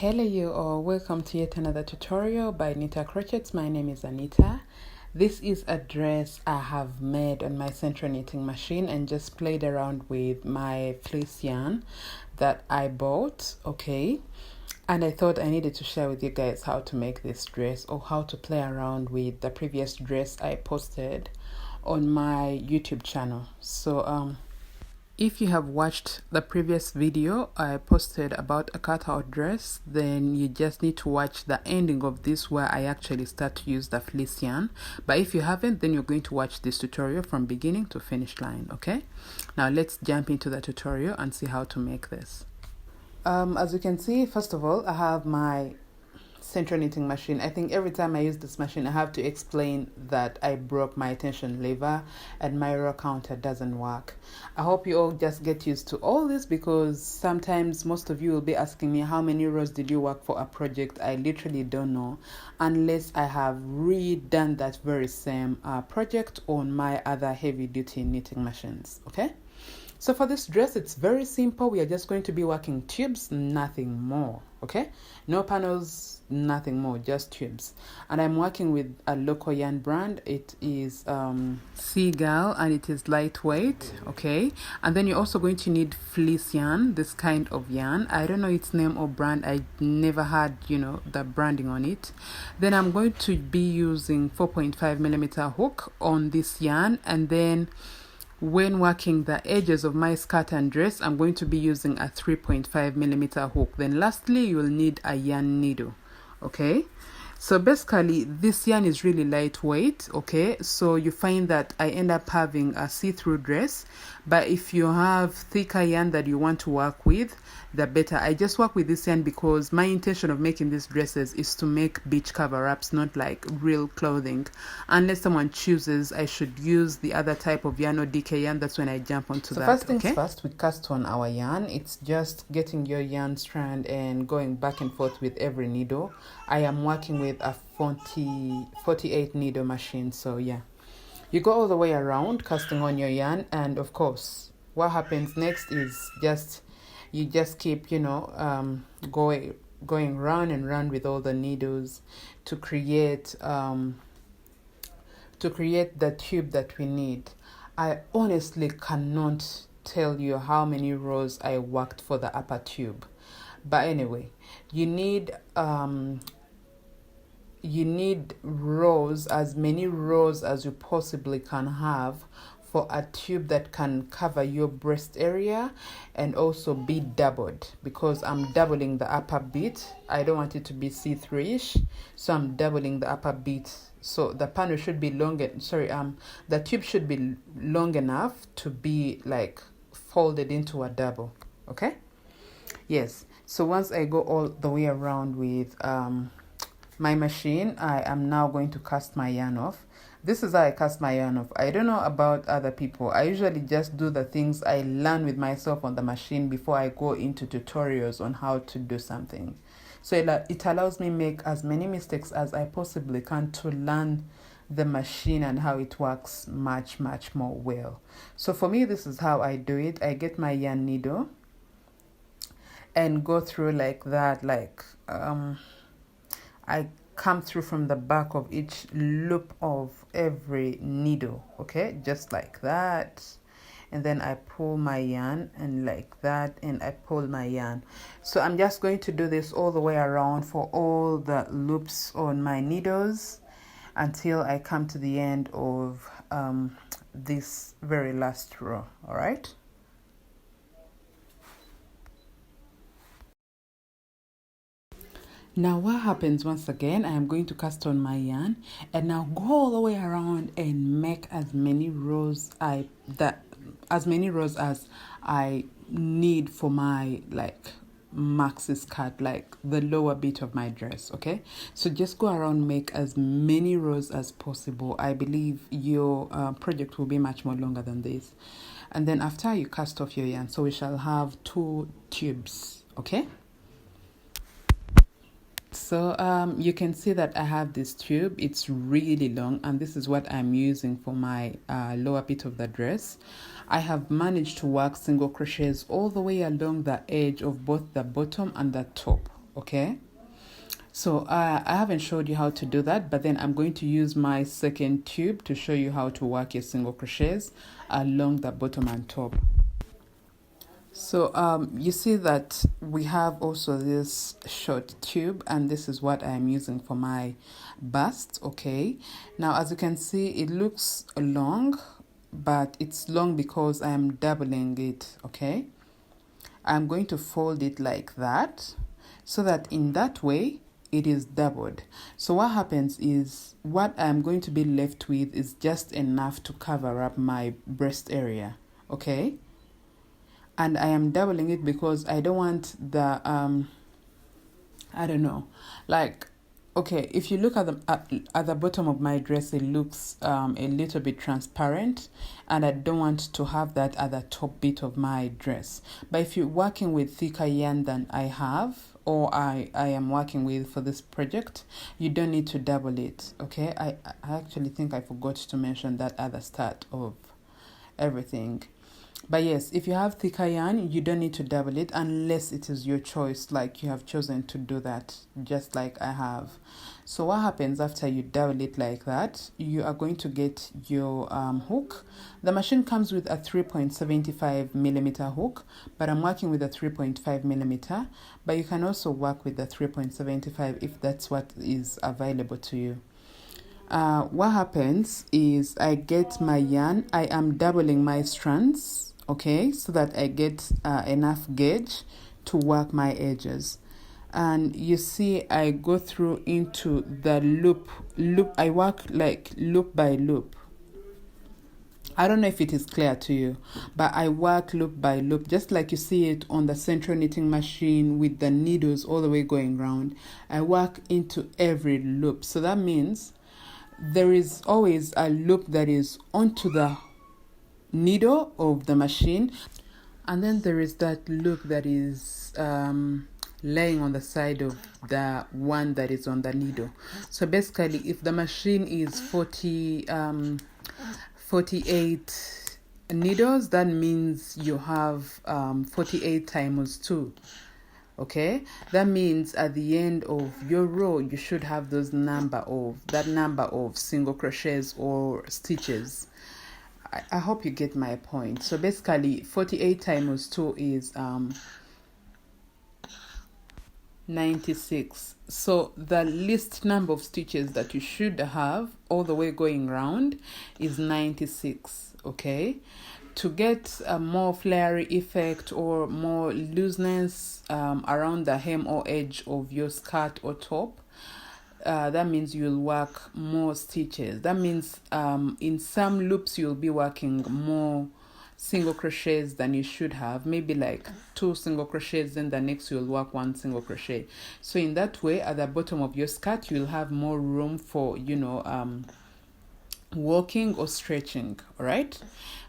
Hello you all, welcome to yet another tutorial by Anita Crochets. My name is Anita. This is a dress I have made on my SENTRO knitting machine and just played around with my fleece yarn that I bought, okay? And I thought I needed to share with you guys how to make this dress or how to play around with the previous dress I posted on my YouTube channel. So if you have watched the previous video I posted about a cutout dress, then you just need to watch the ending of this where I actually start to use the fleece yarn. But if you haven't, then you're going to watch this tutorial from beginning to finish line, okay? Now let's jump into the tutorial and see how to make this. As you can see, first of all, I have my SENTRO knitting machine. I think every time I use this machine I have to explain that I broke my tension lever and my row counter doesn't work. I hope you all just get used to all this, because sometimes most of you will be asking me how many rows did you work for a project. I literally don't know unless I have redone that very same project on my other heavy duty knitting machines, okay? So for this dress, it's very simple. We are just going to be working tubes, nothing more, okay? No panels, nothing more, just tubes. And I'm working with a local yarn brand. It is Seagull, and it is lightweight, okay? And then you're also going to need fleece yarn, this kind of yarn. I don't know its name or brand. I never had, the branding on it. Then I'm going to be using 4.5mm hook on this yarn, and then when working the edges of my skirt and dress, I'm going to be using a 3.5mm hook. Then lastly, you'll need a yarn needle, okay? So basically, this yarn is really lightweight, okay? So you find that I end up having a see-through dress, but if you have thicker yarn that you want to work with, the better. I just work with this yarn because my intention of making these dresses is to make beach cover-ups, not like real clothing. Unless someone chooses I should use the other type of yarn or DK yarn, that's when I jump onto that. First things first, we cast on our yarn. It's just getting your yarn strand and going back and forth with every needle. I am working with a 48 needle machine, so yeah. You go all the way around casting on your yarn, and of course what happens next is you just keep going round and round with all the needles to create the tube that we need. I honestly cannot tell you how many rows I worked for the upper tube, but anyway, you need rows, as many rows as you possibly can have for a tube that can cover your breast area and also be doubled, because I'm doubling the upper bit. I don't want it to be see-through-ish, so I'm doubling the upper bit. So the panel should be the tube should be long enough to be like folded into a double, okay? Yes, so once I go all the way around with my machine, I am now going to cast my yarn off. This is how I cast my yarn off. I don't know about other people. I usually just do the things I learn with myself on the machine before I go into tutorials on how to do something. So it allows me make as many mistakes as I possibly can to learn the machine and how it works much more well. So for me, this is how I do it. I get my yarn needle and go through like that, I come through from the back of each loop of every needle, okay, just like that, and then I pull my yarn, and like that, and I pull my yarn. So I'm just going to do this all the way around for all the loops on my needles until I come to the end of this very last row. All right. Now what happens, once again, I am going to cast on my yarn and now go all the way around and make as many rows as I need for my maxi skirt, like the lower bit of my dress, okay? So just go around, make as many rows as possible. I believe your project will be much more longer than this. And then after you cast off your yarn, so we shall have 2 tubes, okay? So you can see that I have this tube. It's really long, and this is what I'm using for my lower bit of the dress. I have managed to work single crochets all the way along the edge of both the bottom and the top, okay? So I haven't showed you how to do that, but then I'm going to use my second tube to show you how to work your single crochets along the bottom and top. So you see that we have also this short tube, and this is what I'm using for my bust, okay? Now, as you can see, it looks long, but it's long because I'm doubling it, okay? I'm going to fold it like that, so that in that way, it is doubled. So what happens is, what I'm going to be left with is just enough to cover up my breast area, okay? And I am doubling it because I don't want the I don't know, like, okay, if you look at the bottom of my dress, it looks a little bit transparent, and I don't want to have that at the top bit of my dress. But if you're working with thicker yarn than I have, or I am working with for this project, you don't need to double it, okay? I actually think I forgot to mention that at the start of everything. But yes, if you have thicker yarn, you don't need to double it unless it is your choice, like you have chosen to do that, just like I have. So what happens after you double it like that, you are going to get your hook. The machine comes with a 3.75 millimeter hook, but I'm working with a 3.5 millimeter, but you can also work with the 3.75 if that's what is available to you. What happens is I get my yarn, I am doubling my strands, okay, so that I get enough gauge to work my edges. And you see, I go through into the loop, I work like loop by loop. I don't know if it is clear to you, but I work loop by loop, just like you see it on the SENTRO knitting machine with the needles all the way going round. I work into every loop. So that means there is always a loop that is onto the needle of the machine, and then there is that loop that is laying on the side of the one that is on the needle. So basically, if the machine is 48 needles, that means you have 48 times 2. Okay, that means at the end of your row, you should have that number of single crochets or stitches. I hope you get my point. So basically, 48 times 2 is 96. So the least number of stitches that you should have all the way going round is 96. Okay, to get a more flary effect or more looseness around the hem or edge of your skirt or top, that means you'll work more stitches. That means in some loops you'll be working more single crochets than you should have, maybe like 2 single crochets, then the next you'll work 1 single crochet. So in that way, at the bottom of your skirt, you'll have more room for, walking or stretching. All right,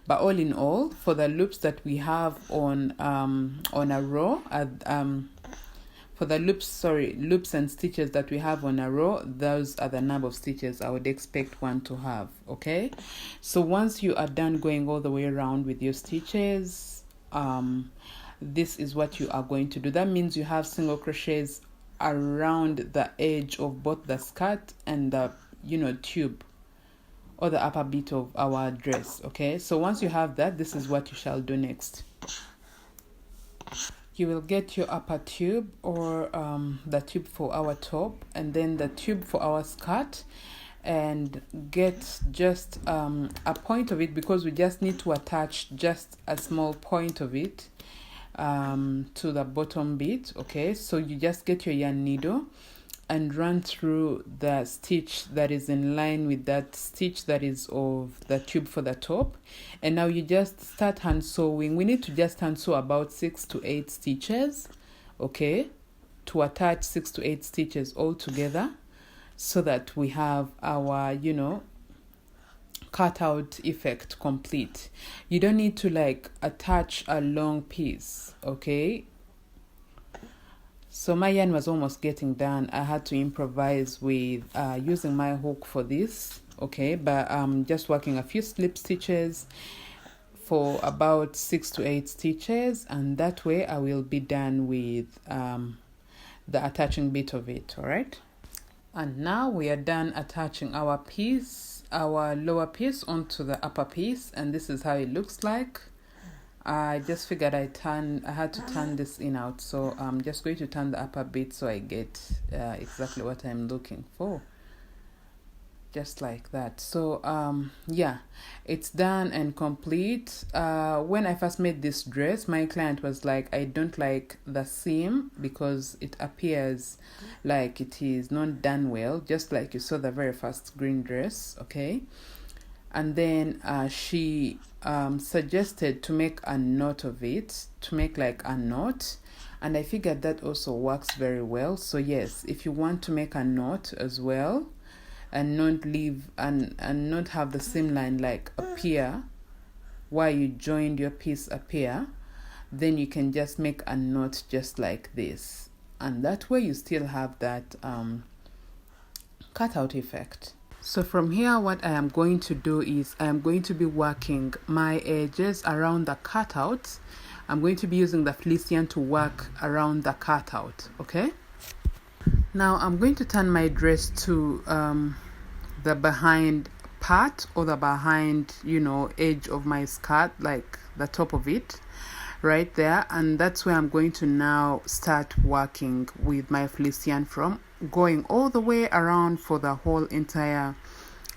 but all in all, for the loops that we have on a row, for the loops and stitches that we have on a row, those are the number of stitches I would expect one to have. Okay, so once you are done going all the way around with your stitches, this is what you are going to do. That means you have single crochets around the edge of both the skirt and the tube or the upper bit of our dress. Okay, so once you have that, this is what you shall do next. You will get your upper tube or the tube for our top, and then the tube for our skirt, and get just a point of it, because we just need to attach just a small point of it to the bottom bit. Okay, so you just get your yarn needle and run through the stitch that is in line with that stitch that is of the tube for the top. And now you just start hand sewing. We need to just hand sew about 6 to 8 stitches, okay, to attach 6 to 8 stitches all together, so that we have our, cutout effect complete. You don't need to like attach a long piece, okay? So my yarn was almost getting done. I had to improvise with using my hook for this, okay? But I'm just working a few slip stitches for about 6 to 8 stitches, and that way I will be done with the attaching bit of it. All right, and now we are done attaching our lower piece onto the upper piece, and this is how it looks like. I just figured I had to turn this in out, so I'm just going to turn the upper bit so I get exactly what I'm looking for, just like that. So yeah, it's done and complete. When I first made this dress, my client was like, I don't like the seam because it appears like it is not done well, just like you saw the very first green dress. Okay, and then she suggested to make a knot of it, to make like a knot, and I figured that also works very well. So yes, if you want to make a knot as well and not leave and not have the seam line like appear while you joined your piece appear, then you can just make a knot just like this, and that way you still have that cutout effect. So from here, what I am going to do is I am going to be working my edges around the cutout. I'm going to be using the fleece yarn to work around the cutout. Okay, now I'm going to turn my dress to the behind part, or the behind edge of my skirt, like the top of it right there, and that's where I'm going to now start working with my fleece yarn from, going all the way around for the whole entire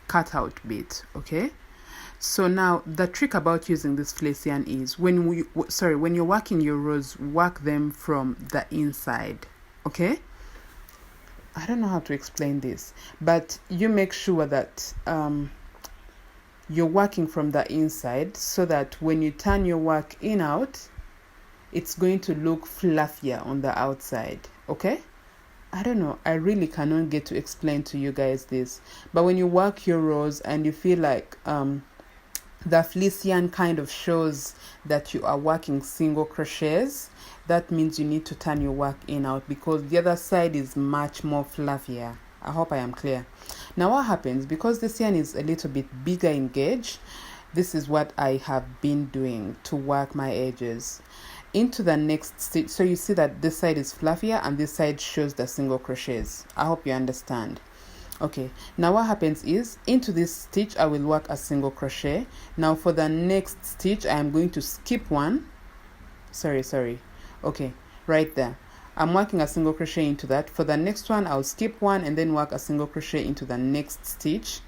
cutout bit. Okay, so now the trick about using this fleece yarn is when you're working your rows, work them from the inside. Okay, I don't know how to explain this, but you make sure that you're working from the inside, so that when you turn your work in out, it's going to look fluffier on the outside. Okay, I don't know, I really cannot get to explain to you guys this, but when you work your rows and you feel like the fleece yarn kind of shows that you are working single crochets, that means you need to turn your work in out, because the other side is much more fluffier. I hope I am clear. Now what happens, because this yarn is a little bit bigger in gauge, this is what I have been doing to work my edges into the next stitch. So you see that this side is fluffier and this side shows the single crochets. I hope you understand. Okay, now what happens is, into this stitch I will work a single crochet. Now for the next stitch I am going to skip one. Sorry. Okay, right there, I'm working a single crochet into that. For the next one I'll skip one and then work a single crochet into the next stitch.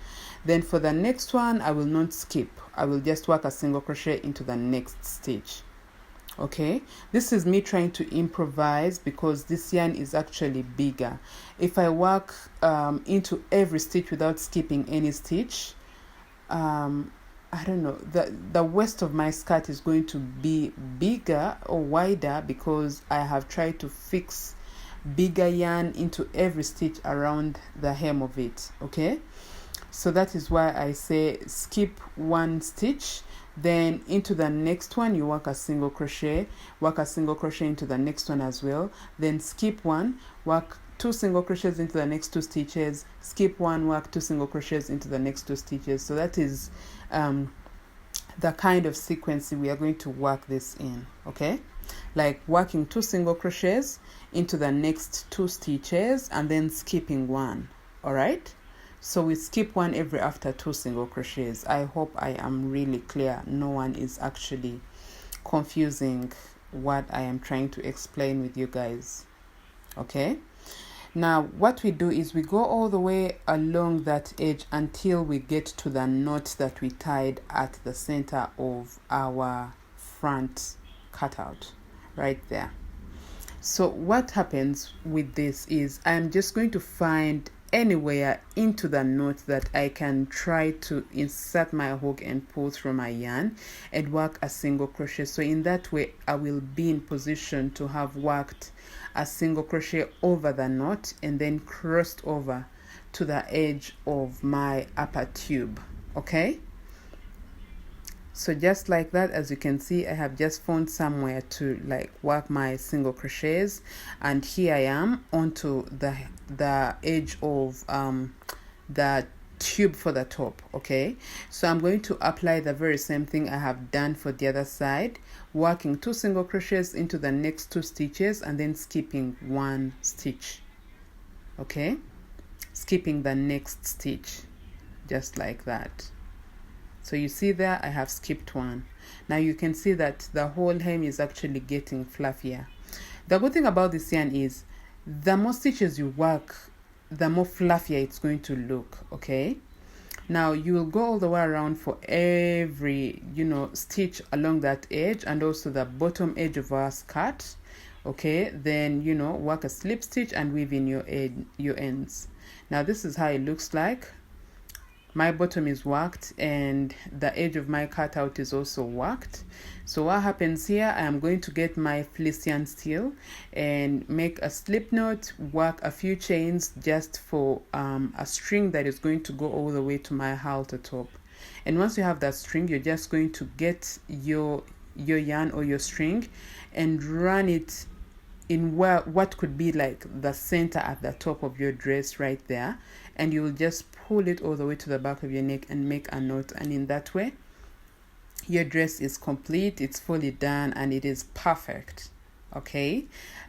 Then for the next one I will not skip, I will just work a single crochet into the next stitch. Okay, this is me trying to improvise because this yarn is actually bigger. If I work into every stitch without skipping any stitch, I don't know, the waist of my skirt is going to be bigger or wider, because I have tried to fix bigger yarn into every stitch around the hem of it. Okay, so that is why I say skip one stitch, then into the next one you work a single crochet into the next one as well, then skip one, work 2 single crochets into the next 2 stitches, skip one, work 2 single crochets into the next 2 stitches. So that is the kind of sequence we are going to work this in. Okay, like working 2 single crochets into the next 2 stitches and then skipping one. All right, so we skip one every after 2 single crochets. I hope I am really clear, no one is actually confusing what I am trying to explain with you guys. Okay, now what we do is we go all the way along that edge until we get to the knot that we tied at the center of our front cutout right there. So what happens with this is I'm just going to find anywhere into the knot that I can try to insert my hook and pull through my yarn and work a single crochet. So in that way I will be in position to have worked a single crochet over the knot and then crossed over to the edge of my upper tube. Okay, so just like that, as you can see, I have just found somewhere to like work my single crochets, and here I am onto the edge of the tube for the top. Okay, so I'm going to apply the very same thing I have done for the other side, working 2 single crochets into the next 2 stitches and then skipping 1 stitch. Okay, skipping the next stitch just like that. So you see there I have skipped 1. Now you can see that the whole hem is actually getting fluffier. The good thing about this yarn is the more stitches you work, the more fluffier it's going to look. Okay, now you will go all the way around for every stitch along that edge and also the bottom edge of our skirt. Okay, then work a slip stitch and weave in your ends. Now this is how it looks like. My bottom is worked and the edge of my cutout is also worked. So what happens here, I am going to get my fleece yarn steel and make a slip knot, work a few chains just for a string that is going to go all the way to my halter top. And once you have that string, you're just going to get your yarn or your string and run it in what could be like the center at the top of your dress right there, and you will just pull it all the way to the back of your neck and make a knot, and in that way your dress is complete, it's fully done, and it is perfect. Okay,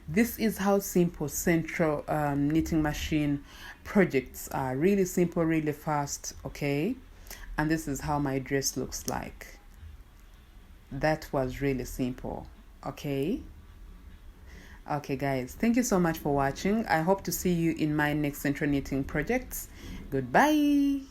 this is how simple SENTRO knitting machine projects are. Really simple, really fast. Okay, and this is how my dress looks like. That was really simple. Okay, guys, thank you so much for watching. I hope to see you in my next SENTRO knitting projects. Goodbye.